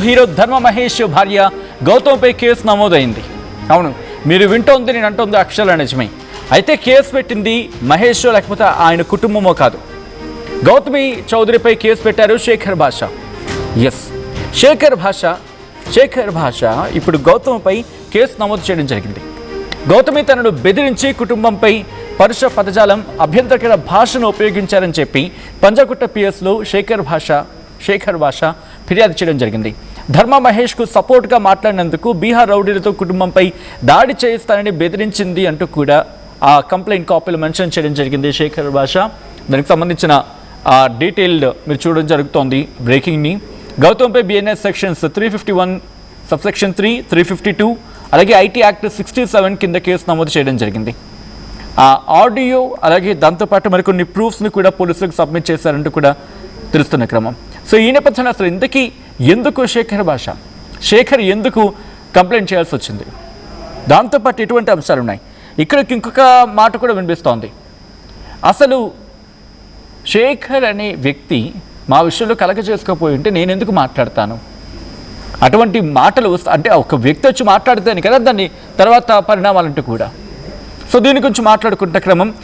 Hero ధర్మ మహేష్ భార్య గౌతమ్పై case నమోదైంది. అవును, మీరు వింటోంది నేను అంటోంది అక్షరాల నిజమే. అయితే కేసు పెట్టింది మహేషో లేకపోతే ఆయన కుటుంబమో కాదు. గౌతమి చౌదరిపై కేసు పెట్టారు శేఖర్ భాష. ఎస్, శేఖర్ భాష ఇప్పుడు గౌతమ్పై కేసు నమోదు చేయడం జరిగింది. గౌతమి తనను బెదిరించి కుటుంబంపై పరుష పదజాలం, అభ్యంతరకర భాషను ఉపయోగించారని చెప్పి పంజాగుట్ట పిఎస్లో శేఖర్ భాష ఫిర్యాదు చేయడం జరిగింది. ధర్మ మహేష్కు సపోర్ట్గా మాట్లాడినందుకు బీహార్ రౌడీలతో కుటుంబంపై దాడి చేయిస్తానని బెదిరించింది అంటూ కూడా ఆ కంప్లైంట్ కాపీలో మెన్షన్ చేయడం జరిగింది శేఖర్ భాష. దానికి సంబంధించిన డీటెయిల్డ్ మీరు చూడడం జరుగుతోంది బ్రేకింగ్ని. గౌతమ్పై బిఎన్ఎస్ సెక్షన్స్ 351 సబ్సెక్షన్ 3, 352 అలాగే ఐటీ యాక్ట్ 67 కింద కేసు నమోదు చేయడం జరిగింది. ఆ ఆడియో అలాగే దాంతోపాటు మరికొన్ని ప్రూఫ్స్ని కూడా పోలీసులకు సబ్మిట్ చేశారంటూ కూడా తెలుస్తున్న క్రమం. సో ఈ నేపథ్యంలో అసలు ఇంతకీ ఎందుకు శేఖర్ ఎందుకు కంప్లైంట్ చేయాల్సి వచ్చింది, దాంతోపాటు ఎటువంటి అంశాలు ఉన్నాయి, ఇక్కడికి ఇంకొక మాట కూడా వినిపిస్తోంది. అసలు శేఖర్ అనే వ్యక్తి మా విషయంలో కలగ చేసుకోపోయి ఉంటే నేను ఎందుకు మాట్లాడతాను, అటువంటి మాటలు అంటే ఒక వ్యక్తి వచ్చి మాట్లాడితేనే కదా దాన్ని తర్వాత పరిణామాలంటూ కూడా. సో దీని గురించి మాట్లాడుకుంటున్న క్రమం